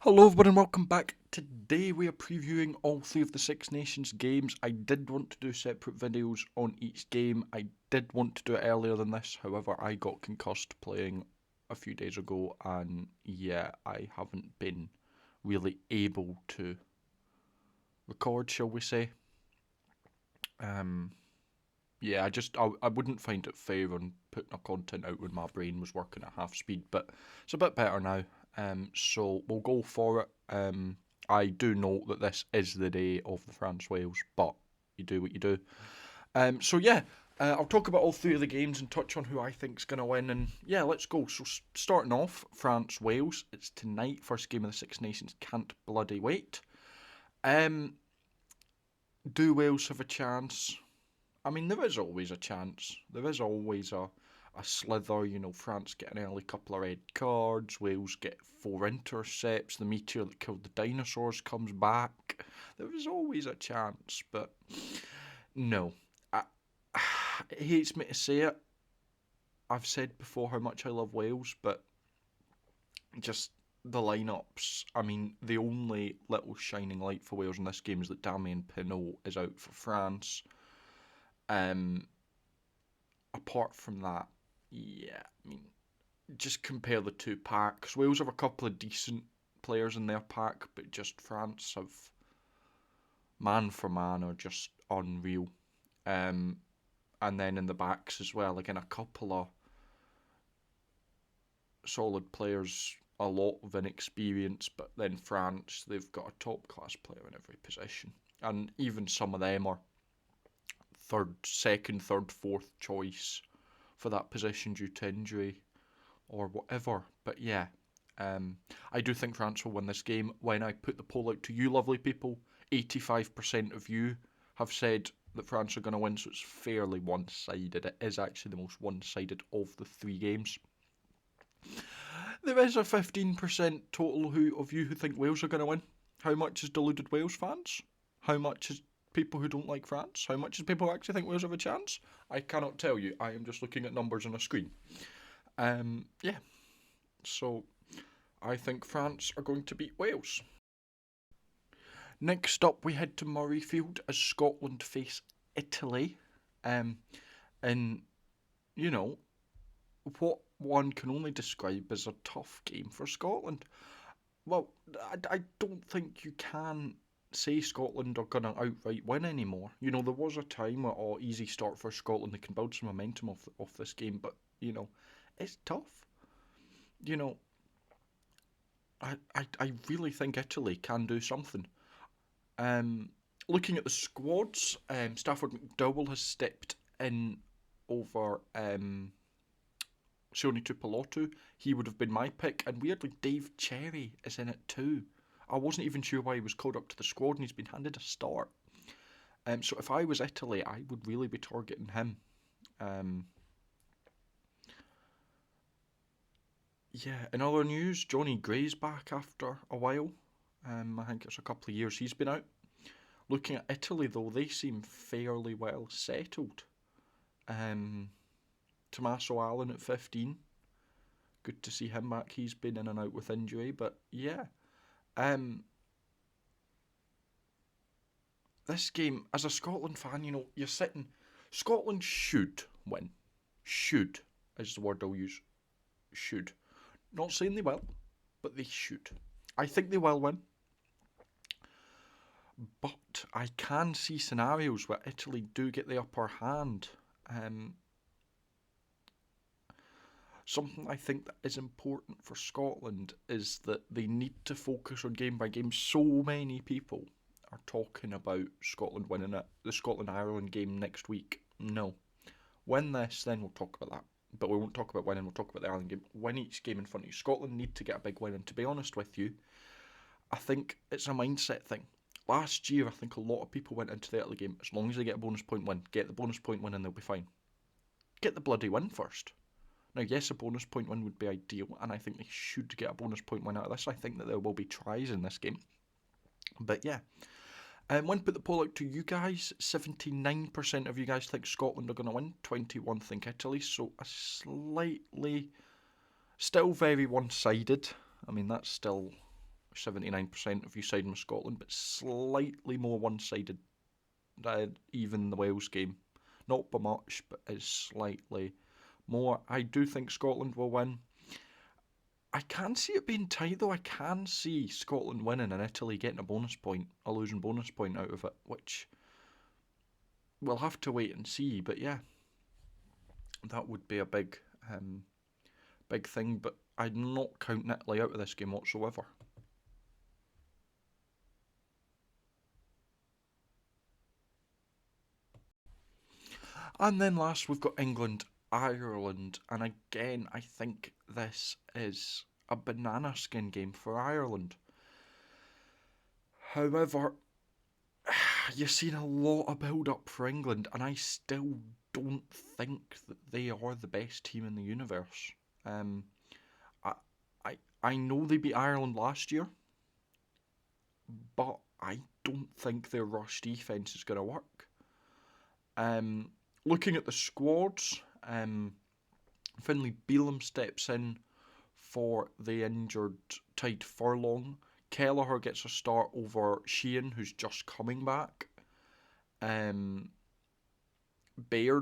Hello everyone and welcome back. Today we are previewing all three of the Six Nations games. I did want to do separate videos on each game. I did want to do it earlier than this, however I got concussed playing a few days ago and yeah, I haven't been really able to record, shall we say. Um, yeah, I wouldn't find it fair on putting a content out when my brain was working at half speed, but it's a bit better now. So we'll go for it. I do note that this is the day of the France Wales, but you do what you do. So yeah, I'll talk about all three of the games and touch on who I think's gonna win. And yeah, let's go. So starting off, France Wales. It's tonight. First game of the Six Nations. Can't bloody wait. Um, do Wales have a chance? I mean, there is always a chance. There is always a slither. You know, France get an early couple of red cards. Wales get 4 intercepts. The meteor that killed the dinosaurs comes back. There is always a chance, but no. I, it hates me to say it. I've said before how much I love Wales, but just the lineups. I mean, the only little shining light for Wales in this game is that Damien Penaud is out for France. Um, Apart from that, yeah, I mean, just compare the two packs. Wales have a couple of decent players in their pack, but just France have man for man are just unreal. Um, and then in the backs as well, again, a couple of solid players, a lot of inexperience, but then France, they've got a top class player in every position. And even some of them are second, third, fourth choice for that position due to injury or whatever. But yeah, I do think France will win this game. When I put the poll out to you, lovely people, 85% of you have said that France are going to win, so it's fairly one sided. It is actually the most one sided of the three games. There is a 15% total of you who think Wales are going to win. How much is deluded Wales fans? How much is people who don't like France? How much is people who actually think Wales have a chance? I cannot tell you. I am just looking at numbers on a screen. Yeah, so I think France are going to beat Wales. Next up, we head to Murrayfield as Scotland face Italy. Um, and, you know, what one can only describe as a tough game for Scotland. Well, I don't think you can say Scotland are going to outright win anymore. You know, there was a time where, oh, easy start for Scotland, they can build some momentum off this game, but, you know, it's tough. You know, I really think Italy can do something. Um, Looking at the squads, Stafford McDowell has stepped in over Sione Tuipulotu. He would have been my pick, and weirdly, Dave Cherry is in it too. I wasn't even sure why he was called up to the squad, and he's been handed a start. So if I was Italy, I would really be targeting him. Um, yeah, in other news, Johnny Gray's back after a while. I think it's a couple of years he's been out. Looking at Italy, though, they seem fairly well settled. Um, Tommaso Allen at 15. Good to see him back. He's been in and out with injury, but yeah. Um, this game, as a Scotland fan, you know, you're sitting. Scotland should win. Should is the word I'll use. Should. Not saying they will, but they should. I think they will win. But I can see scenarios where Italy do get the upper hand. Something I think that is important for Scotland is that they need to focus on game by game. So many people are talking about Scotland winning it, the Scotland Ireland game next week. No. Win this, then we'll talk about that. But we won't talk about winning, we'll talk about the Ireland game. Win each game in front of you. Scotland need to get a big win, and to be honest with you, I think it's a mindset thing. Last year, I think a lot of people went into the Italy game, as long as they get a bonus point win, get the bonus point win and they'll be fine. Get the bloody win first. Now, yes, a bonus point win would be ideal, and I think they should get a bonus point win out of this. I think that there will be tries in this game. But yeah. When put the poll out to you guys, 79% of you guys think Scotland are going to win, 21 think Italy, so a slightly, still very one-sided. I mean, that's still 79% of you siding with Scotland, but slightly more one-sided even the Wales game. Not by much, but is slightly more. I do think Scotland will win. I can see it being tight though. I can see Scotland winning and Italy getting a losing bonus point out of it, which we'll have to wait and see. But yeah, that would be a big thing. But I'd not count Italy out of this game whatsoever. And then last we've got England, Ireland, and again I think this is a banana skin game for Ireland. However, you've seen a lot of build up for England, and I still don't think that they are the best team in the universe. Um, I, I know they beat Ireland last year, but I don't think their rush defence is going to work. Looking at the squads, Finlay Bealham steps in for the injured Tadhg Furlong. Kelleher gets a start over Sheehan, who's just coming back. Baird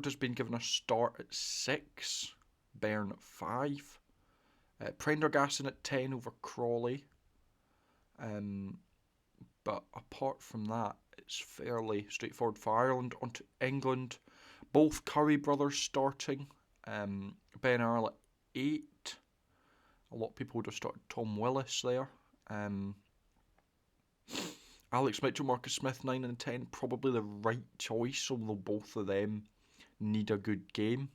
has been given a start at 6, Byrne at 5. Prendergast at 10 over Crawley. But apart from that, it's fairly straightforward for Ireland. Onto England, both Curry brothers starting. Ben Earl at 8. A lot of people would have started Tom Willis there. Alex Mitchell, Marcus Smith, 9 and 10. Probably the right choice, although both of them need a good game.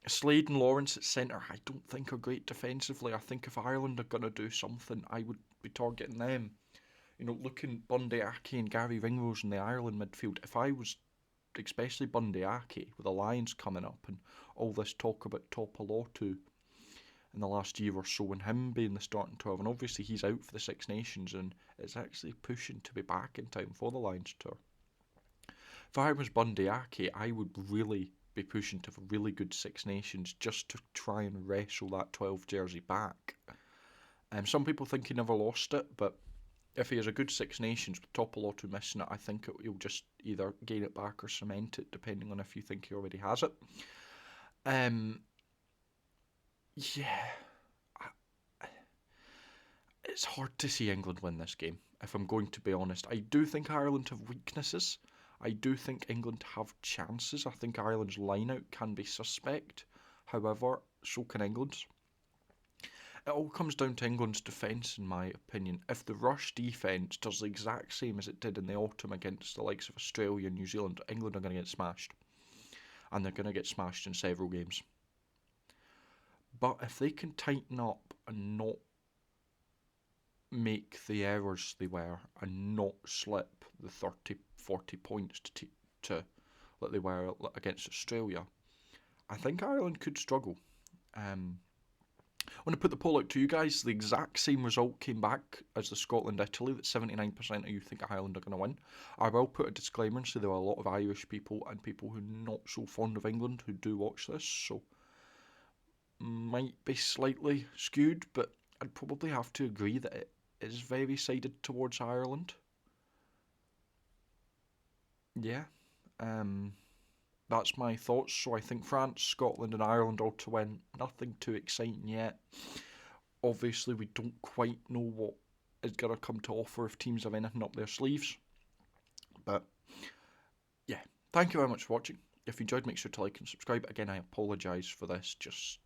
Slade and Lawrence at centre, I don't think are great defensively. I think if Ireland are going to do something, I would be targeting them. You know, looking Bundee Aki and Gary Ringrose in the Ireland midfield, if I was, especially Bundee Aki, with the Lions coming up and all this talk about Topolotu in the last year or so, and him being the starting 12, and obviously he's out for the Six Nations and is actually pushing to be back in time for the Lions tour. If I was Bundee Aki, I would really be pushing to a really good Six Nations just to try and wrestle that 12 jersey back. Some people think he never lost it, but if he has a good Six Nations with Topolotu missing it, I think he'll just either gain it back or cement it, depending on if you think he already has it. It's hard to see England win this game, if I'm going to be honest. I do think Ireland have weaknesses. I do think England have chances. I think Ireland's line-out can be suspect. However, so can England's. It all comes down to England's defence, in my opinion. If the rush defence does the exact same as it did in the autumn against the likes of Australia and New Zealand, England are going to get smashed. And they're going to get smashed in several games. But if they can tighten up and not make the errors they were and not slip the 30, 40 points to that they were against Australia, I think Ireland could struggle. I want to put the poll out to you guys. The exact same result came back as the Scotland-Italy, that 79% of you think Ireland are going to win. I will put a disclaimer and say there are a lot of Irish people and people who are not so fond of England who do watch this, so might be slightly skewed, but I'd probably have to agree that it is very sided towards Ireland. Yeah. That's my thoughts. So I think France, Scotland and Ireland all to win. Nothing too exciting yet. Obviously, we don't quite know what is going to come to offer if teams have anything up their sleeves. But, yeah. Thank you very much for watching. If you enjoyed, make sure to like and subscribe. Again, I apologise for this. Just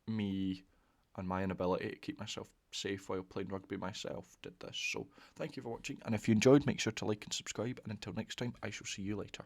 me and my inability to keep myself safe while playing rugby myself did this. So, thank you for watching. And if you enjoyed, make sure to like and subscribe. And until next time, I shall see you later.